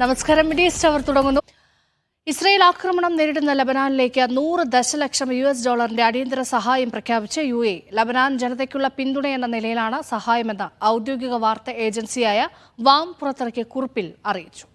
നമസ്കാരം. മിഡിയ സ്റ്റാർ തുടങ്ങുന്നു. ഇസ്രായേൽ ആക്രമണം നേരിടുന്ന ലബനാനിലേക്ക് $100 ദശലക്ഷം അടിയന്തര സഹായം പ്രഖ്യാപിച്ച് UAE. ലബനാൻ ജനതയ്ക്കുള്ള പിന്തുണയെന്ന നിലയിലാണ് സഹായമെന്ന് ഔദ്യോഗിക വാർത്താ ഏജൻസിയായ വാം പുറത്തിറക്കിയ കുറിപ്പിൽ അറിയിച്ചു.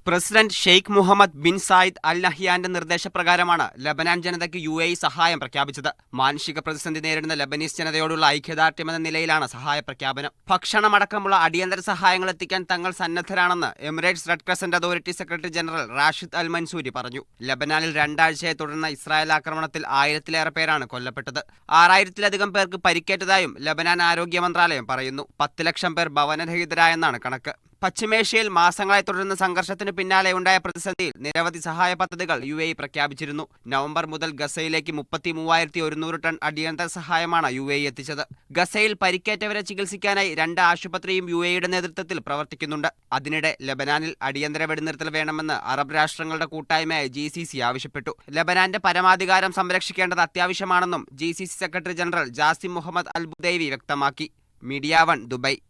President Sheikh Mohammed bin Zayed Al നഹ്യാന്റെ നിർദ്ദേശപ്രകാരമാണ് ലബനാൻ ജനതയ്ക്ക് UAE സഹായം പ്രഖ്യാപിച്ചത്. മാനുഷിക പ്രതിസന്ധി നേരിടുന്ന ലബനീസ് ജനതയോടുള്ള ഐക്യദാർഢ്യമെന്ന നിലയിലാണ് സഹായ പ്രഖ്യാപനം. ഭക്ഷണമടക്കമുള്ള അടിയന്തര സഹായങ്ങൾ എത്തിക്കാൻ തങ്ങൾ സന്നദ്ധരാണെന്ന് Emirates Red Crescent Authority secretary general Rashid Al Mansouri പറഞ്ഞു. ലബനാനിൽ 2 ആഴ്ചയെ തുടർന്ന ഇസ്രായേൽ ആക്രമണത്തിൽ 1000-ലേറെ പേരാണ് കൊല്ലപ്പെട്ടത്. 6000-ലധികം പേർക്ക് പരിക്കേറ്റതായും ലബനാൻ ആരോഗ്യ മന്ത്രാലയം പറയുന്നു. 10 ലക്ഷം പേർ ഭവനരഹിതരായെന്നാണ് കണക്ക്. പശ്ചിമേഷ്യയിൽ മാസങ്ങളായി തുടരുന്ന സംഘർഷത്തിന് പിന്നാലെ ഉണ്ടായ പ്രതിസന്ധിയിൽ നിരവധി സഹായ പദ്ധതികൾ UAE പ്രഖ്യാപിച്ചിരുന്നു. നവംബർ മുതൽ ഗസയിലേക്ക് 33,100 ടൺ അടിയന്തര സഹായമാണ് UAE എത്തിച്ചത്. ഗസയിൽ പരിക്കേറ്റവരെ ചികിത്സിക്കാനായി 2 ആശുപത്രിയും UAEയുടെ നേതൃത്വത്തിൽ പ്രവർത്തിക്കുന്നുണ്ട്. അതിനിടെ ലബനാനിൽ അടിയന്തര വെടിനിർത്തൽ വേണമെന്ന് അറബ് രാഷ്ട്രങ്ങളുടെ കൂട്ടായ്മയായ GCC ആവശ്യപ്പെട്ടു. ലബനാന്റെ പരമാധികാരം സംരക്ഷിക്കേണ്ടത് അത്യാവശ്യമാണെന്നും GCC secretary general Jasem Mohammed Al Budaiwi വ്യക്തമാക്കി. Media 1 Dubai.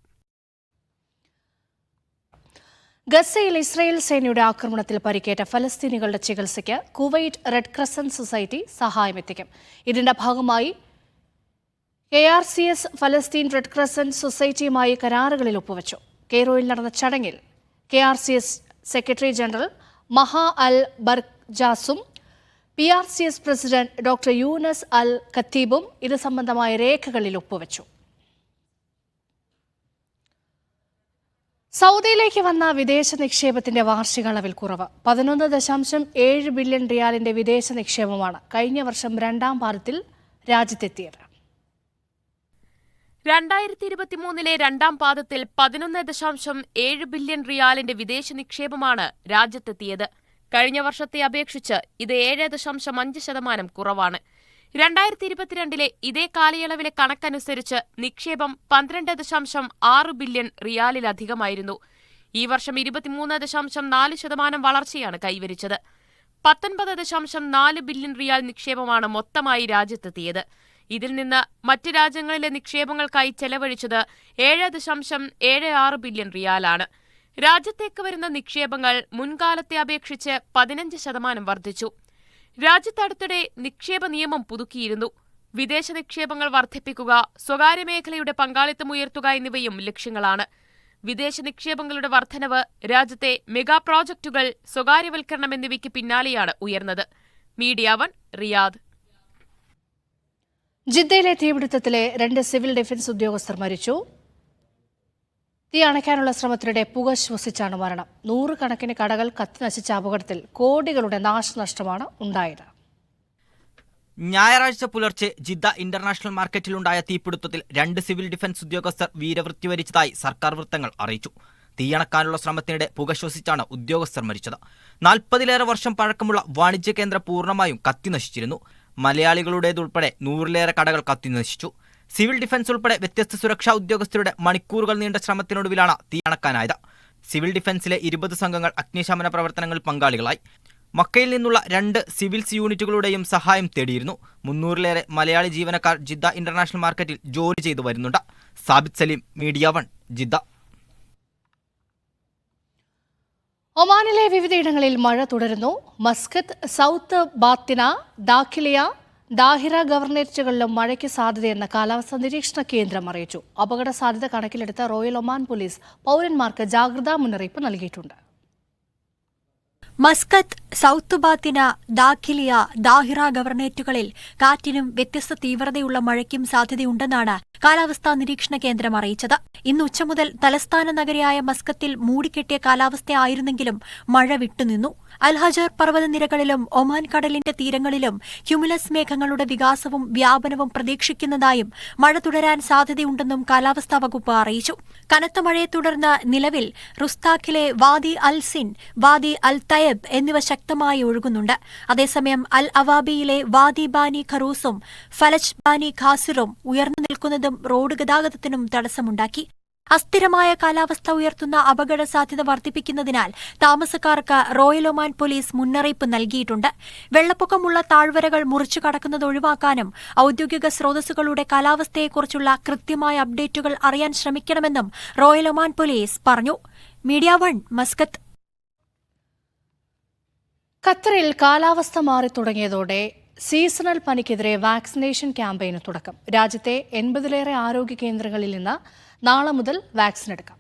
ഗസയിൽ ഇസ്രായേൽ സേനയുടെ ആക്രമണത്തിൽ പരിക്കേറ്റ ഫലസ്തീനികളുടെ ചികിത്സയ്ക്ക് കുവൈറ്റ് റെഡ് ക്രസന്റ് സൊസൈറ്റി സഹായമെത്തിക്കും. ഇതിന്റെ ഭാഗമായി KRCS ഫലസ്തീൻ റെഡ് ക്രസന്റ് സൊസൈറ്റിയുമായി കരാറുകളിൽ ഒപ്പുവച്ചു. കെയ്റോയിൽ നടന്ന ചടങ്ങിൽ KRCS സെക്രട്ടറി ജനറൽ മഹാ അൽ ബർജാസും PRCS പ്രസിഡന്റ് ഡോക്ടർ യൂനസ് അൽ ഖത്തീബും ഇത് സംബന്ധമായ രേഖകളിൽ ഒപ്പുവച്ചു. സൗദിയിലേക്ക് വന്ന വിദേശ നിക്ഷേപത്തിന്റെ വാർഷിക അളവിൽ കുറവ്. 11.7 ബില്യൺ റിയാലിന്റെ വിദേശ നിക്ഷേപമാണ് കഴിഞ്ഞ വർഷം 2ാം പാദത്തിൽ രാജ്യത്തെത്തിയത്. 2023 2ാം പാദത്തിൽ 11.7 ബില്യൺ റിയാലിന്റെ വിദേശ നിക്ഷേപമാണ് രാജ്യത്തെത്തിയത്. കഴിഞ്ഞ വർഷത്തെ അപേക്ഷിച്ച് ഇത് 7.5% കുറവാണ്. 2022 ഇതേ കാലയളവിലെ കണക്കനുസരിച്ച് നിക്ഷേപം 12.6 ബില്യൺ റിയാലിലധികമായിരുന്നു. ഈ വർഷം 23.4% വളർച്ചയാണ് കൈവരിച്ചത്. 19.4 ബില്യൺ റിയാൽ നിക്ഷേപമാണ് മൊത്തമായി രാജ്യത്തെത്തിയത്. ഇതിൽ നിന്ന് മറ്റ് രാജ്യങ്ങളിലെ നിക്ഷേപങ്ങൾക്കായി ചെലവഴിച്ചത് 7.76 ബില്യൺ റിയാലാണ്. രാജ്യത്തേക്ക് വരുന്ന നിക്ഷേപങ്ങൾ മുൻകാലത്തെ അപേക്ഷിച്ച് 15% വർദ്ധിച്ചു. രാജ്യത്ത് അടുത്തിടെ നിക്ഷേപ നിയമം പുതുക്കിയിരുന്നു. വിദേശ നിക്ഷേപങ്ങൾ വർദ്ധിപ്പിക്കുക, സ്വകാര്യ മേഖലയുടെ പങ്കാളിത്തം ഉയർത്തുക എന്നിവയും ലക്ഷ്യങ്ങളാണ്. വിദേശ നിക്ഷേപങ്ങളുടെ വർധനവ് രാജ്യത്തെ മെഗാ പ്രോജക്ടുകൾ, സ്വകാര്യവൽക്കരണം എന്നിവയ്ക്ക് പിന്നാലെയാണ് ഉയർന്നത്. Media 1 Riyadh. ജിദ്ദയിലെ തീപിടുത്തത്തിലെ 2 സിവിൽ ഡിഫൻസ് ഉദ്യോഗസ്ഥർ മരിച്ചു. തീ അണയ്ക്കാനുള്ള ശ്രമത്തിനിടെ പുക ശ്വസിച്ചാണ് മരണം. 100 കണക്കിന് കടകൾ കത്തിനശിച്ച അപകടത്തിൽ കോടികളുടെ നാശനഷ്ടമാണ് ഉണ്ടായത്. ഞായറാഴ്ച പുലർച്ചെ ജിദ്ദ ഇന്റർനാഷണൽ മാർക്കറ്റിലുണ്ടായ തീപിടുത്തത്തിൽ 2 സിവിൽ ഡിഫൻസ് ഉദ്യോഗസ്ഥർ വീരമൃത്യു വരിച്ചതായി സർക്കാർ വൃത്തങ്ങൾ അറിയിച്ചു. തീയണക്കാനുള്ള ശ്രമത്തിനിടെ പുക ശ്വസിച്ചാണ് ഉദ്യോഗസ്ഥർ മരിച്ചത്. 40-ലേറെ വർഷം പഴക്കമുള്ള വാണിജ്യ കേന്ദ്രം പൂർണ്ണമായും കത്തിനശിച്ചിരുന്നു. മലയാളികളുടേതുൾപ്പെടെ 100-ലേറെ കടകൾ കത്തിനശിച്ചു. സിവിൽ ഡിഫൻസ് ഉൾപ്പെടെ വ്യത്യസ്ത സുരക്ഷാ ഉദ്യോഗസ്ഥരുടെ മണിക്കൂറുകൾ നീണ്ട ശ്രമത്തിനൊടുവിലാണ് തീയണക്കാനായത്. സിവിൽ ഡിഫൻസിലെ 20 സംഘങ്ങൾ അഗ്നിശമന പ്രവർത്തനങ്ങളിൽ പങ്കാളികളായി. മക്കയിൽ നിന്നുള്ള 2 സിവിൽസ് യൂണിറ്റുകളുടെയും സഹായം തേടിയിരുന്നു. 300-ലേറെ മലയാളി ജീവനക്കാർ ജിദ്ദ ഇന്റർനാഷണൽ മാർക്കറ്റിൽ ജോലി ചെയ്തു വരുന്നുണ്ട്. Sabith Saleem, media 1 Jeddah. ഒമാനിലെ വിവിധയിടങ്ങളിൽ മഴ തുടരുന്നു. മസ്കത്ത്, സൗത്ത് ബാത്തിന, ദാഹിറ ഗവർണറേറ്റുകളിലും മഴയ്ക്ക് സാധ്യതയെന്ന് കാലാവസ്ഥാ നിരീക്ഷണ കേന്ദ്രം അറിയിച്ചു. അപകട സാധ്യത കണക്കിലെടുത്ത റോയൽ ഒമാൻ പോലീസ് പൗരന്മാർക്ക് ജാഗ്രതാ മുന്നറിയിപ്പ് നൽകിയിട്ടുണ്ട്. മസ്കത്ത്, സൗത്ത് ബാത്തിന, ദാഹിറ ഗവർണറേറ്റുകളിൽ കാറ്റിനും വ്യത്യസ്ത തീവ്രതയുള്ള മഴയ്ക്കും സാധ്യതയുണ്ടെന്നാണ് കാലാവസ്ഥാ നിരീക്ഷണ കേന്ദ്രം അറിയിച്ചത്. ഇന്ന് ഉച്ച മുതൽ തലസ്ഥാന നഗരിയായ മസ്കത്തിൽ മൂടിക്കെട്ടിയ കാലാവസ്ഥയായിരുന്നെങ്കിലും മഴ വിട്ടുനിന്നു. അൽഹജർ പർവ്വതനിരകളിലും ഒമാൻ കടലിന്റെ തീരങ്ങളിലും ക്യുമുലസ് മേഘങ്ങളുടെ വികാസവും വ്യാപനവും പ്രതീക്ഷിക്കുന്നതായും മഴ തുടരാൻ സാധ്യതയുണ്ടെന്നും കാലാവസ്ഥാ വകുപ്പ് അറിയിച്ചു. കനത്ത മഴയെ തുടർന്ന് നിലവിൽ റുസ്താഖിലെ വാദി അൽ സിൻ, വാദി അൽ തയബ് എന്നിവ ശക്തമായി ഒഴുകുന്നുണ്ട്. അതേസമയം അൽ അവാബിയിലെ വാദി ബാനി ഖറൂസും ഫലജ് ബാനി ഖാസിറും ഉയർന്നു നിൽക്കുന്നതും റോഡ് ഗതാഗതത്തിനും തടസ്സമുണ്ടാക്കി. അസ്ഥിരമായ കാലാവസ്ഥ ഉയർത്തുന്ന അപകട സാധ്യത വർദ്ധിപ്പിക്കുന്നതിനാൽ താമസക്കാർക്ക് റോയൽ ഒമാൻ പോലീസ് മുന്നറിയിപ്പ് നൽകിയിട്ടുണ്ട്. വെള്ളപ്പൊക്കമുള്ള താഴ്വരകൾ മുറിച്ചു കടക്കുന്നത് ഒഴിവാക്കാനും ഔദ്യോഗിക സ്രോതസ്സുകളുടെ കാലാവസ്ഥയെക്കുറിച്ചുള്ള കൃത്യമായ അപ്ഡേറ്റുകൾ അറിയാൻ ശ്രമിക്കണമെന്നും റോയൽ ഒമാൻ പോലീസ് പറഞ്ഞു. Media 1 Muscat. ഖത്തറിൽ കാലാവസ്ഥ മാറി തുടങ്ങിയതോടെ സീസണൽ പനിക്കെതിരെ വാക്സിനേഷൻ ക്യാമ്പയിന് തുടക്കം. രാജ്യത്തെ 80-ലേറെ ആരോഗ്യ കേന്ദ്രങ്ങളിൽ നിന്ന് നാളെ മുതൽ വാക്സിൻ എടുക്കാം.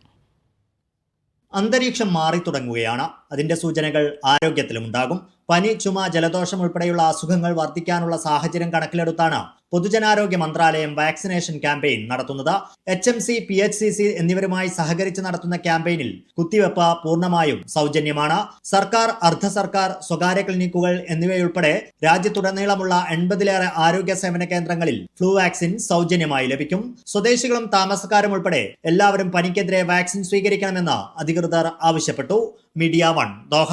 അന്തരീക്ഷം മാറി തുടങ്ങുകയാണ്. അതിന്റെ സൂചനകൾ ആരോഗ്യത്തിലുമുണ്ടാകും. പനി, ചുമ, ജലദോഷം ഉൾപ്പെടെയുള്ള അസുഖങ്ങൾ വർദ്ധിക്കാനുള്ള സാഹചര്യം കണക്കിലെടുത്താണ് പൊതുജനാരോഗ്യ മന്ത്രാലയം വാക്സിനേഷൻ ക്യാമ്പയിൻ നടത്തുന്നത്. HMC, PHCC എന്നിവരുമായി സഹകരിച്ച് നടത്തുന്ന ക്യാമ്പയിനിൽ കുത്തിവെപ്പ് പൂർണ്ണമായും സൗജന്യമാണ്. സർക്കാർ, അർദ്ധ സർക്കാർ, സ്വകാര്യ ക്ലിനിക്കുകൾ എന്നിവയുൾപ്പെടെ രാജ്യത്തുടനീളമുള്ള 80-ലേറെ ആരോഗ്യ സേവന കേന്ദ്രങ്ങളിൽ ഫ്ലൂ വാക്സിൻ സൗജന്യമായി ലഭിക്കും. സ്വദേശികളും താമസക്കാരും ഉൾപ്പെടെ എല്ലാവരും പനിക്കെതിരെ വാക്സിൻ സ്വീകരിക്കണമെന്ന് അധികൃതർ ആവശ്യപ്പെട്ടു. Media 1 Doha.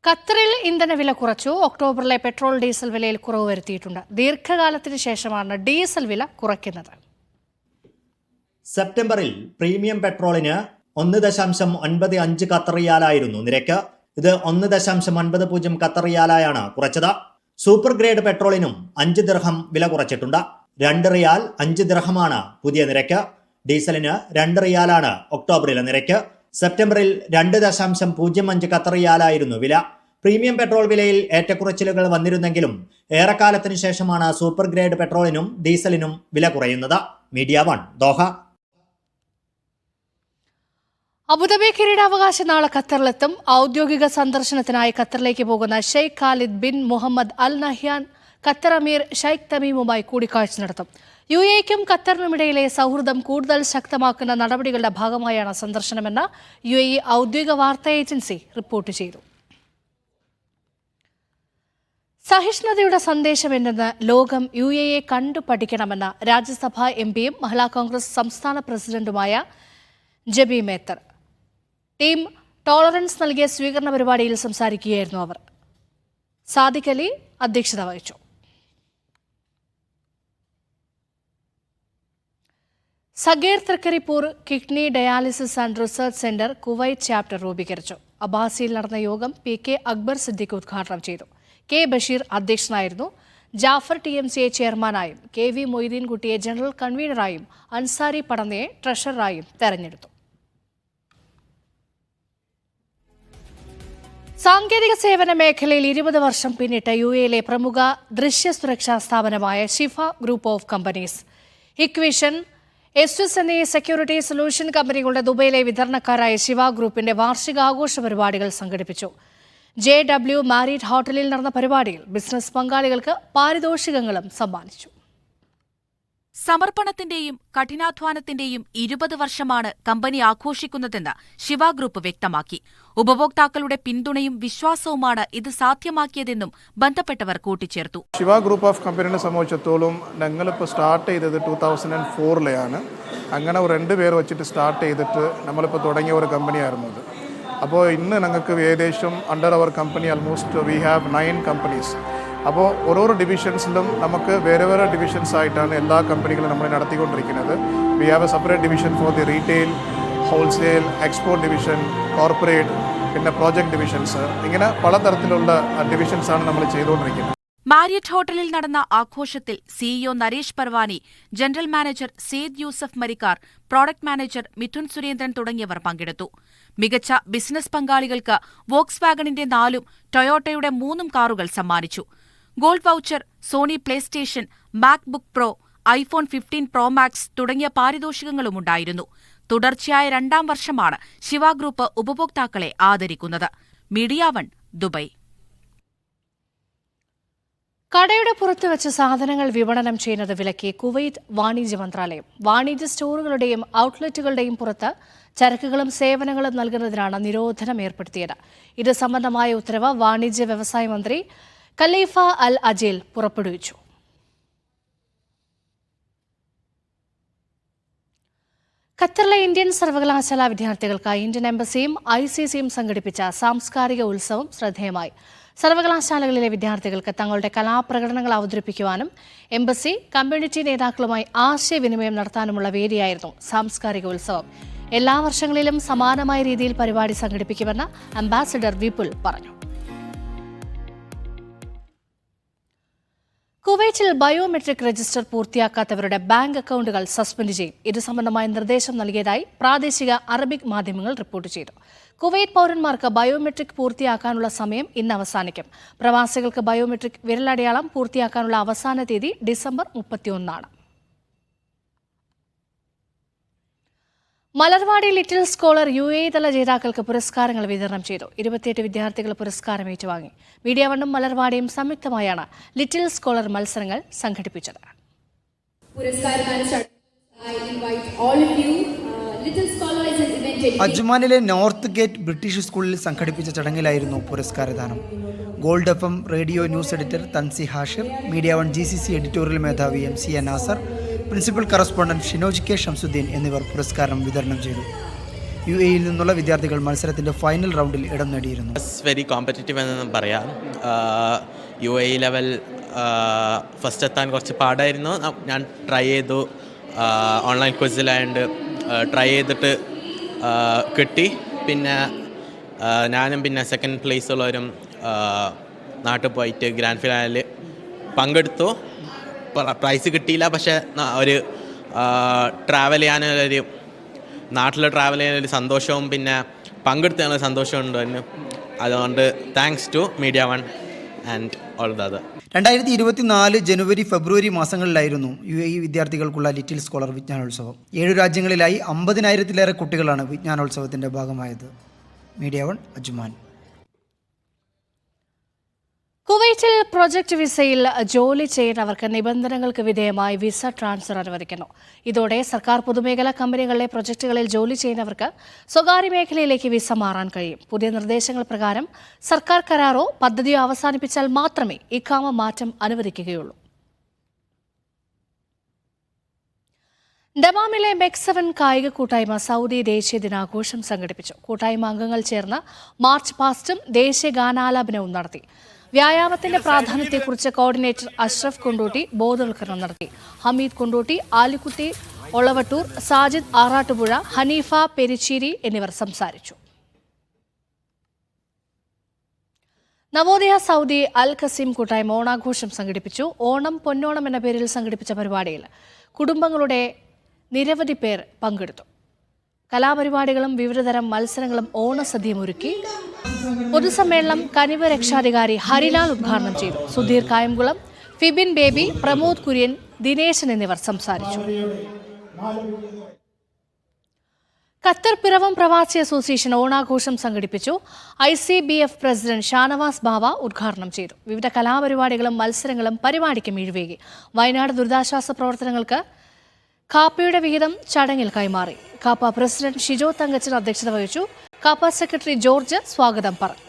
ഖത്തറിൽ ഇന്ധനവില കുറച്ചു. ഒക്ടോബറിലെ പെട്രോൾ, ഡീസൽ വിലയിൽ കുറവ് വരുത്തിയിട്ടുണ്ട്. ദീർഘകാലത്തിന് ശേഷമാണ് ഡീസൽ വില കുറയ്ക്കുന്നത്. സെപ്റ്റംബറിൽ പ്രീമിയം പെട്രോളിന് 1.95 ഖത്തർ റിയാലായിരുന്നു നിരക്ക്. ഇത് 1.90 ഖത്തർ റിയാലായാണ് കുറച്ചത്. സൂപ്പർ ഗ്രേഡ് പെട്രോളിനും 5 ദിർഹം വില കുറച്ചിട്ടുണ്ട്. 2 റിയാൽ 5 ദിർഹമാണ് പുതിയ നിരക്ക്. ഡീസലിന് 2 റിയാലാണ് ഒക്ടോബറിലെ നിരക്ക്. സെപ്റ്റംബറിൽ 2.05 ഖത്തർ റിയാലായിരുന്നു വില. പ്രീമിയം പെട്രോൾ വിലയിൽ ഏറ്റക്കുറച്ചിലുകൾ വന്നിരുന്നെങ്കിലും ഏറെക്കാലത്തിന് ശേഷമാണ് സൂപ്പർ ഗ്രേഡ് പെട്രോളിനും ഡീസലിനും വില കുറയുന്നത്. Media 1 Doha. അബുദാബി കിരീടാവകാശി നാളെ ഖത്തറിലെത്തും. ഔദ്യോഗിക സന്ദർശനത്തിനായി ഖത്തറിലേക്ക് പോകുന്ന Sheikh Khalid bin Mohammed Al Nahyan Qatar emir Sheikh തമീമുമായി കൂടിക്കാഴ്ച നടത്തും. UAEക്കും ഖത്തറിനുമിടയിലെ സൗഹൃദം കൂടുതൽ ശക്തമാക്കുന്ന നടപടികളുടെ ഭാഗമായാണ് സന്ദർശനമെന്ന് UAE ഔദ്യോഗിക വാർത്താ ഏജൻസി റിപ്പോർട്ട് ചെയ്തു. സഹിഷ്ണുതയുടെ സന്ദേശം എന്തെന്ന് ലോകം UAE കണ്ടു പഠിക്കണമെന്ന് രാജ്യസഭാ MPയും മഹിളാ കോൺഗ്രസ് സംസ്ഥാന പ്രസിഡന്റുമായ ജബി മേത്തർ. ടീം ടോളറൻസ് നൽകിയ സ്വീകരണ പരിപാടിയിൽ സംസാരിക്കുകയായിരുന്നു അവർ. സാദിഖ് അലി അധ്യക്ഷത വഹിച്ചു. സഗേർ Thrikkaripur kidney dialysis and research centre Kuwait chapter രൂപീകരിച്ചു. അബാസിയിൽ നടന്ന യോഗം PK അക്ബർ സിദ്ദിഖ് ഉദ്ഘാടനം ചെയ്തു. K ബഷീർ അധ്യക്ഷനായിരുന്നു. ജാഫർ TMCA ചെയർമാനായും KV മൊയ്തീൻകുട്ടിയെ ജനറൽ കൺവീനറായും അൻസാരി പടന്നയെ ട്രഷററായും തെരഞ്ഞെടുത്തു. സാങ്കേതിക സേവന മേഖലയിൽ 20 വർഷം പിന്നിട്ട UAEയിലെ പ്രമുഖ ദൃശ്യ സുരക്ഷാ സ്ഥാപനമായ ഷിഫ ഗ്രൂപ്പ് ഓഫ് കമ്പനീസ്, ഇക്വിഷൻ, എസ്വിസ് എന്നീ സെക്യൂരിറ്റി സൊല്യൂഷൻ കമ്പനികളുടെ ദുബൈയിലെ വിതരണക്കാരായ ശിവ ഗ്രൂപ്പിന്റെ വാർഷികാഘോഷ പരിപാടികൾ സംഘടിപ്പിച്ചു. JW മാരിറ്റ് ഹോട്ടലിൽ നടന്ന പരിപാടിയിൽ ബിസിനസ് പങ്കാളികൾക്ക് പാരിതോഷികങ്ങളും സമ്മാനിച്ചു. സമർപ്പണത്തിന്റെയും കഠിനാധ്വാനത്തിന്റെയും 20 വർഷമാണ് കമ്പനി ആഘോഷിക്കുന്നതെന്ന് ശിവ ഗ്രൂപ്പ് വ്യക്തമാക്കി. ഉപഭോക്താക്കളുടെ പിന്തുണയും വിശ്വാസവുമാണ് ഇത് സാധ്യമാക്കിയതെന്നും ബന്ധപ്പെട്ടവർ കൂട്ടിച്ചേർത്തു. ശിവ ഗ്രൂപ്പ് ഓഫ് കമ്പനിയെ സംബന്ധിച്ചിടത്തോളം ഞങ്ങളിപ്പോൾ സ്റ്റാർട്ട് ചെയ്തത് 2004-ലാണ്. അങ്ങനെ 2 പേർ വെച്ചിട്ട് സ്റ്റാർട്ട് ചെയ്തിട്ട് നമ്മളിപ്പോൾ തുടങ്ങിയ ഒരു കമ്പനിയായിരുന്നു ഇത്. അപ്പോൾ ഇന്ന് ഞങ്ങൾക്ക് ഏകദേശം under our company almost we have 9 companies. അപ്പോൾ ഓരോരോ ഡിവിഷൻസിലും നമുക്ക് വേറെ വേറെ ഡിവിഷൻസ് ആയിട്ടാണ് എല്ലാ കമ്പനികളും നമ്മൾ നടത്തിക്കൊണ്ടിരിക്കുന്നത്. We have A separate division for the retail, wholesale, export division, corporate, പിന്നെ പ്രോജക്ട് ഡിവിഷൻസ്, ഇങ്ങനെ പലതരത്തിലുള്ള ഡിവിഷൻസാണ് നമ്മൾ ചെയ്തുകൊണ്ടിരിക്കുന്നത്. മാരിയറ്റ് ഹോട്ടലിൽ നടന്ന ആഘോഷത്തിൽ CEO Naresh Parwani, general manager Syed Yusuf Marikar, product manager Mithun Surendran തുടങ്ങിയവർ പങ്കെടുത്തു. മികച്ച ബിസിനസ് പങ്കാളികൾക്ക് വോക്സ് വാഗണിന്റെ 4ഉം ടൊയോട്ടയുടെ 3ഉം കാറുകൾ സമ്മാനിച്ചു. Gold voucher, Sony PlayStation, MacBook Pro, iPhone 15 Pro Max തുടങ്ങിയ പാരിതോഷികങ്ങളുമുണ്ടായിരുന്നു. തുടർച്ചയായ 2ാം വർഷമാണ് ശിവ ഗ്രൂപ്പ് ഉപഭോക്താക്കളെ ആദരിക്കുന്നത്. Media 1 Dubai. കടയുടെ പുറത്ത് വെച്ച് സാധനങ്ങൾ വിപണനം ചെയ്യുന്നത് വിലക്കി കുവൈറ്റ് വാണിജ്യ മന്ത്രാലയം. വാണിജ്യ സ്റ്റോറുകളുടെയും ഔട്ട്ലെറ്റുകളുടെയും പുറത്ത് ചരക്കുകളും സേവനങ്ങളും നൽകുന്നതിനാണ് നിരോധനം ഏർപ്പെടുത്തിയത്. ഇത് സംബന്ധമായ ഉത്തരവ് വാണിജ്യ വ്യവസായ മന്ത്രി ഖലീഫ അൽ അജീൽ പുറപ്പെടുവിച്ചു. ഖത്തറിലെ ഇന്ത്യൻ സർവകലാശാല വിദ്യാർത്ഥികൾക്കായി ഇന്ത്യൻ എംബസിയും ICCയും സംഘടിപ്പിച്ച സാംസ്കാരിക ഉത്സവം ശ്രദ്ധേയമായി. സർവകലാശാലകളിലെ വിദ്യാർത്ഥികൾക്ക് തങ്ങളുടെ കലാപ്രകടനങ്ങൾ അവതരിപ്പിക്കുവാനും എംബസി, കമ്മ്യൂണിറ്റി നേതാക്കളുമായി ആശയവിനിമയം നടത്താനുമുള്ള വേദിയായിരുന്നു സാംസ്കാരിക ഉത്സവം. എല്ലാ വർഷങ്ങളിലും സമാനമായ രീതിയിൽ പരിപാടി സംഘടിപ്പിക്കുമെന്ന് അംബാസഡർ വിപുൽ പറഞ്ഞു. കുവൈറ്റിൽ ബയോമെട്രിക് രജിസ്റ്റർ പൂർത്തിയാക്കാത്തവരുടെ ബാങ്ക് അക്കൗണ്ടുകൾ സസ്പെൻഡ് ചെയ്യും. ഇത് സംബന്ധമായ നിർദ്ദേശം നൽകിയതായി പ്രാദേശിക അറബിക് മാധ്യമങ്ങൾ റിപ്പോർട്ട് ചെയ്തു. കുവൈറ്റ് പൗരന്മാർക്ക് ബയോമെട്രിക് പൂർത്തിയാക്കാനുള്ള സമയം ഇന്ന് അവസാനിക്കും. പ്രവാസികൾക്ക് ബയോമെട്രിക് വിരലടയാളം പൂർത്തിയാക്കാനുള്ള അവസാന തീയതി December 31. Malarvadi little scholar UAE തല ജേതാക്കൾക്ക് പുരസ്കാരങ്ങൾ വിതരണം ചെയ്തു. 28 വിദ്യാർത്ഥികൾ പുരസ്കാരം ഏറ്റുവാങ്ങി. മീഡിയ വണ്ണും മലർവാടിയും സംയുക്തമായാണ് ലിറ്റിൽ സ്കോളർ മത്സരങ്ങൾ സംഘടിപ്പിച്ചത്. അജ്മാനിലെ നോർത്ത് ഗേറ്റ് ബ്രിട്ടീഷ് സ്കൂളിൽ സംഘടിപ്പിച്ച ചടങ്ങിലായിരുന്നു പുരസ്കാരദാനം. Gold FM radio news editor Tansi Hashir, media one GCC editorial മേധാവി MC നാസർ, principal correspondent Shinoj K Shamsuddin എന്നിവർ പുരസ്കാരം വിതരണം ചെയ്തു. UAEയിൽ നിന്നുള്ള വിദ്യാർത്ഥികൾ മത്സരത്തിന്റെ ഫൈനൽ റൗണ്ടിൽ ഇടം നേടിയിരുന്നു. വെരി കോമ്പറ്റീറ്റീവ് എന്ന് പറയാം. UAE ലെവൽ ഫസ്റ്റ് എത്താൻ കുറച്ച് പാടായിരുന്നു. ഞാൻ ട്രൈ ചെയ്തു, ഓൺലൈൻ ക്വിസിലായതുകൊണ്ട് ട്രൈ ചെയ്തിട്ട് കിട്ടി. പിന്നെ ഞാനും പിന്നെ സെക്കൻഡ് പ്ലേസുള്ളവരും നാട്ടിൽ പോയിട്ട് ഗ്രാൻഡ് ഫിനാലിൽ പങ്കെടുത്തു. പ്രൈസ് കിട്ടിയില്ല, പക്ഷേ ഒരു ട്രാവൽ ചെയ്യാനൊരു നാട്ടിൽ ട്രാവൽ ചെയ്യാനൊരു സന്തോഷവും പിന്നെ പങ്കെടുത്തതിനുള്ള സന്തോഷവും ഉണ്ടായിരുന്നു. അതുകൊണ്ട് thanks to media one and all the other. 2024 ജനുവരി ഫെബ്രുവരി മാസങ്ങളിലായിരുന്നു UAE വിദ്യാർത്ഥികൾക്കുള്ള ലിറ്റിൽ സ്കോളർ വിജ്ഞാനോത്സവം. 7 രാജ്യങ്ങളിലായി 50,000-ലേറെ കുട്ടികളാണ് വിജ്ഞാനോത്സവത്തിന്റെ ഭാഗമായത്. Media one, Ajman. കുവൈറ്റിൽ പ്രൊജക്ട് വിസയിൽ ജോലി ചെയ്യുന്നവർക്ക് നിബന്ധനകൾക്ക് വിധേയമായി വിസ ട്രാൻസ്ഫർ അനുവദിക്കുന്നു. ഇതോടെ സർക്കാർ പൊതുമേഖലാ കമ്പനികളിലെ പ്രൊജക്ടുകളിൽ ജോലി ചെയ്യുന്നവർക്ക് സ്വകാര്യ മേഖലയിലേക്ക് വിസ മാറാൻ കഴിയും. പുതിയ നിർദ്ദേശങ്ങൾ പ്രകാരം സർക്കാർ കരാറോ പദ്ധതിയോ അവസാനിപ്പിച്ചാൽ മാത്രമേ ഇഖാമ മാറ്റം അനുവദിക്കുകയുള്ളൂ. ദമാമിലെ MEC7 കായിക കൂട്ടായ്മ സൗദി ദേശീയ ദിനാഘോഷം സംഘടിപ്പിച്ചു. കൂട്ടായ്മ അംഗങ്ങൾ ചേർന്ന് മാർച്ച് പാസ്റ്റും ദേശീയ ഗാനാലാപനവും നടത്തി. വ്യായാമത്തിന്റെ പ്രാധാന്യത്തെക്കുറിച്ച് കോർഡിനേറ്റർ അഷ്റഫ് കൊണ്ടോട്ടി ബോധവൽക്കരണം നടത്തി. ഹമീദ് കൊണ്ടോട്ടി, ആലിക്കുട്ടി ഒളവട്ടൂർ, സാജിദ് ആറാട്ടുപുഴ, ഹനീഫ പെരിച്ചേരി എന്നിവർ സംസാരിച്ചു. നവോദയ സൗദി അൽ ഖസീം കൂട്ടായ്മ ഓണാഘോഷം സംഘടിപ്പിച്ചു. ഓണം പൊന്നോണം എന്ന പേരിൽ സംഘടിപ്പിച്ച പരിപാടിയിൽ കുടുംബങ്ങളുടെ നിരവധി പേർ പങ്കെടുത്തു. കലാപരിപാടികളും വിവിധതരം മത്സരങ്ങളും ഓണസദ്യയും ഒരുക്കി. പൊതുസമ്മേളനം കനിവ് രക്ഷാധികാരി ഹരിലാൽ ഉദ്ഘാടനം ചെയ്തു. സുധീർ കായംകുളം, ഫിബിൻ ബേബി, പ്രമോദ് കുര്യൻ, ദിനേശൻ എന്നിവർ സംസാരിച്ചു. ഖത്തർ പിറവം പ്രവാസി അസോസിയേഷൻ ഓണാഘോഷം സംഘടിപ്പിച്ചു. ICBF പ്രസിഡന്റ് ഷാനവാസ് ബാവ ഉദ്ഘാടനം ചെയ്തു. വിവിധ കലാപരിപാടികളും മത്സരങ്ങളും പരിപാടിക്ക് മിഴിവേകി. വയനാട് ദുരിതാശ്വാസ പ്രവർത്തനങ്ങൾക്ക് കാപ്പയുടെ വിഹിതം ചടങ്ങിൽ കൈമാറി. കാപ്പ പ്രസിഡന്റ് ഷിജോ തങ്കച്ചൻ അധ്യക്ഷത വഹിച്ചു. കാപ്പ സെക്രട്ടറി ജോർജ് സ്വാഗതം പറഞ്ഞു.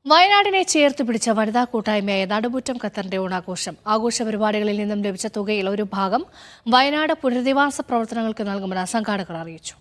വയനാടിനെ ചേർത്ത് പിടിച്ച വനിതാ കൂട്ടായ്മയായ നടുമുറ്റം ഖത്തറിന്റെ ഓണാഘോഷം. ആഘോഷ പരിപാടികളിൽ നിന്നും ലഭിച്ച തുകയിൽ ഒരു ഭാഗം വയനാട് പുനരധിവാസ പ്രവർത്തനങ്ങൾക്ക് നൽകുമെന്ന് സംഘാടകർ അറിയിച്ചു.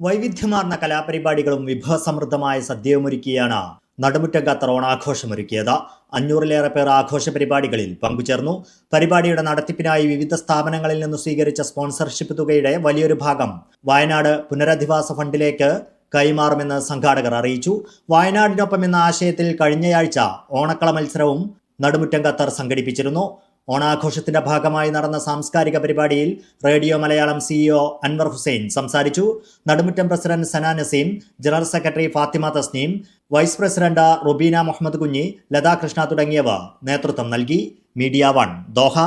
വൈവിധ്യമാർന്ന കലാപരിപാടികളും വിഭവസമൃദ്ധമായ സദ്യയുമൊരുക്കിയാണ് നടുമുറ്റം ഖത്തർ ഓണാഘോഷമൊരുക്കിയത്. 500-ലേറെ പേർ ആഘോഷ പരിപാടികളിൽ പങ്കുചേർന്നു. പരിപാടിയുടെ നടത്തിപ്പിനായി വിവിധ സ്ഥാപനങ്ങളിൽ നിന്ന് സ്വീകരിച്ച സ്പോൺസർഷിപ്പ് തുകയുടെ വലിയൊരു ഭാഗം വയനാട് പുനരധിവാസ ഫണ്ടിലേക്ക് കൈമാറുമെന്ന് സംഘാടകർ അറിയിച്ചു. വയനാടിനൊപ്പം എന്ന ആശയത്തിൽ കഴിഞ്ഞയാഴ്ച ഓണക്കള മത്സരവും നടുമുറ്റം ഖത്തർ സംഘടിപ്പിച്ചിരുന്നു. ഓണാഘോഷത്തിന്റെ ഭാഗമായി നടന്ന സാംസ്കാരിക പരിപാടിയിൽ റേഡിയോ മലയാളം CEO അൻവർ ഹുസൈൻ സംസാരിച്ചു. Nadumuttam president Sana Naseem, general secretary Fathima Thasneem, vice president Rubeena Muhammad Kunhi, Latha Krishna തുടങ്ങിയവർ നേതൃത്വം നൽകി. Media one, Doha.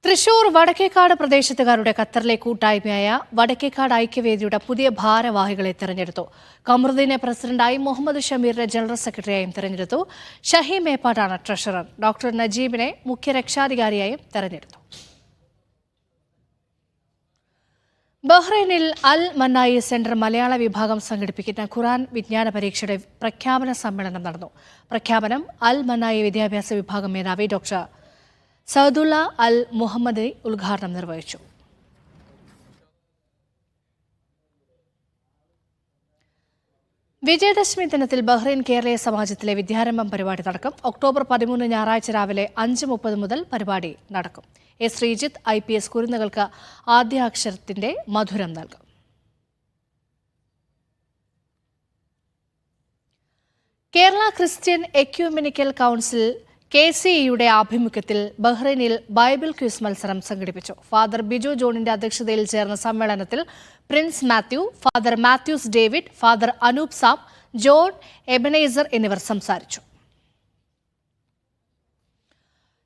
Thrissur Vadakkekad പ്രദേശത്തുകാരുടെ ഖത്തറിലെ കൂട്ടായ്മയായ വടക്കേക്കാട് ഐക്യവേദിയുടെ പുതിയ ഭാരവാഹികളെ തെരഞ്ഞെടുത്തു. കമറുദ്ദീനെ പ്രസിഡന്റായി, മുഹമ്മദ് ഷമീറിനെ ജനറൽ സെക്രട്ടറിയായും തെരഞ്ഞെടുത്തു. ഷഹീം മേപ്പാട്ടാണ് ട്രഷറർ. ഡോക്ടർ നജീബിനെ മുഖ്യ രക്ഷാധികാരിയായും തെരഞ്ഞെടുത്തു. ബഹ്റൈനിൽ അൽ മന്നായി സെന്റർ മലയാള വിഭാഗം സംഘടിപ്പിക്കുന്ന ഖുർആൻ വിജ്ഞാന പരീക്ഷയുടെ പ്രഖ്യാപന സമ്മേളനം നടന്നു. പ്രഖ്യാപനം അൽ മന്നായി വിദ്യാഭ്യാസ വിഭാഗം മേധാവി ഡോക്ടർ സഅദുല്ല അൽ മുഹമ്മദ് ഉദ്ഘാടനം നിർവഹിച്ചു. വിജയദശമി ദിനത്തിൽ ബഹ്റൈൻ കേരളീയ സമാജത്തിലെ വിദ്യാരംഭം പരിപാടി നടക്കും. ഒക്ടോബർ 13 ഞായറാഴ്ച രാവിലെ 5:30 മുതൽ പരിപാടി നടക്കും. ശ്രീജിത്ത് IPS കുരുന്നുകൾക്ക് ആദ്യാക്ഷരത്തിന്റെ മധുരം നൽകും. കേരള ക്രിസ്ത്യൻ എക്യൂമെനിക്കൽ കൗൺസിൽ KCEയുടെ ആഭിമുഖ്യത്തിൽ ബഹ്റൈനിൽ ബൈബിൾ ക്വിസ് മത്സരം സംഘടിപ്പിച്ചു. ഫാദർ ബിജു ജോണിന്റെ അധ്യക്ഷതയിൽ ചേർന്ന സമ്മേളനത്തിൽ Prince Mathew, father Mathews David, father Anoop Sam, John Ebenezer എന്നിവർ സംസാരിച്ചു.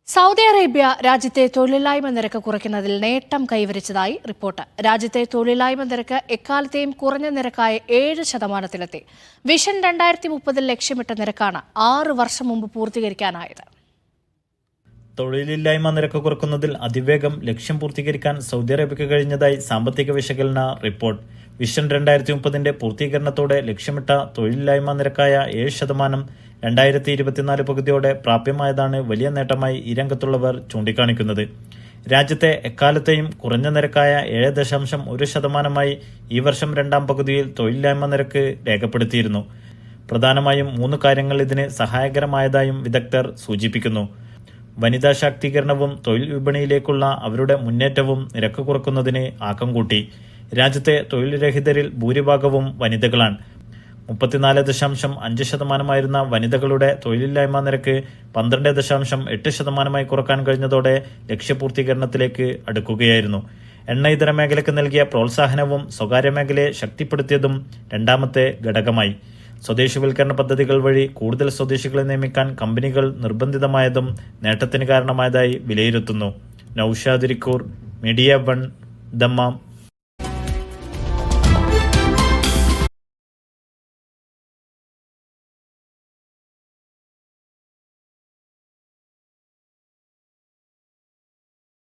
സൗദി അറേബ്യ രാജ്യത്തെ തൊഴിലില്ലായ്മ നിരക്ക് കുറയ്ക്കുന്നതിൽ നേട്ടം കൈവരിച്ചതായി റിപ്പോർട്ട്. രാജ്യത്തെ തൊഴിലില്ലായ്മ നിരക്ക് എക്കാലത്തെയും കുറഞ്ഞ നിരക്കായ 7%-ലെത്തി. വിഷൻ 2030 ലക്ഷ്യമിട്ട നിരക്കാണ് 6 വർഷം മുമ്പ് പൂർത്തീകരിക്കാനായത്. തൊഴിലില്ലായ്മ നിരക്ക് കുറയ്ക്കുന്നതിൽ അതിവേഗം ലക്ഷ്യം പൂർത്തീകരിക്കാൻ സൗദി അറേബ്യയ്ക്ക് കഴിഞ്ഞതായി സാമ്പത്തിക വിശകലന റിപ്പോർട്ട്. വിഷൻ 2030 പൂർത്തീകരണത്തോടെ ലക്ഷ്യമിട്ട തൊഴിലില്ലായ്മ നിരക്കായ 7% 2024 പകുതിയോടെ പ്രാപ്യമായതാണ് വലിയ നേട്ടമായി ഈ രംഗത്തുള്ളവർ ചൂണ്ടിക്കാണിക്കുന്നത്. രാജ്യത്തെ എക്കാലത്തെയും കുറഞ്ഞ നിരക്കായ 7.1% ഈ വർഷം രണ്ടാം പകുതിയിൽ തൊഴിലില്ലായ്മ നിരക്ക് രേഖപ്പെടുത്തിയിരുന്നു. പ്രധാനമായും 3 കാര്യങ്ങൾ ഇതിന് സഹായകരമായതായും വിദഗ്ധർ സൂചിപ്പിക്കുന്നു. വനിതാ ശാക്തീകരണവും തൊഴിൽ വിപണിയിലേക്കുള്ള അവരുടെ മുന്നേറ്റവും നിരക്ക് കുറക്കുന്നതിന് ആക്കം കൂട്ടി. രാജ്യത്തെ തൊഴിൽ രഹിതരിൽ ഭൂരിഭാഗവും വനിതകളാണ്. 34.5% വനിതകളുടെ തൊഴിലില്ലായ്മ നിരക്ക് 12.8% കുറക്കാൻ കഴിഞ്ഞതോടെ ലക്ഷ്യപൂർത്തീകരണത്തിലേക്ക് അടുക്കുകയായിരുന്നു. എണ്ണ ഇതര മേഖലയ്ക്ക് നൽകിയ പ്രോത്സാഹനവും സ്വകാര്യ മേഖലയെ ശക്തിപ്പെടുത്തിയതും രണ്ടാമത്തെ ഘടകമായി. സ്വദേശിവൽക്കരണ പദ്ധതികൾ വഴി കൂടുതൽ സ്വദേശികളെ നിയമിക്കാൻ കമ്പനികൾ നിർബന്ധിതമായതും നേട്ടത്തിന് കാരണമായതായി വിലയിരുത്തുന്നു. Noushad Irikkur, media 1, Dammam.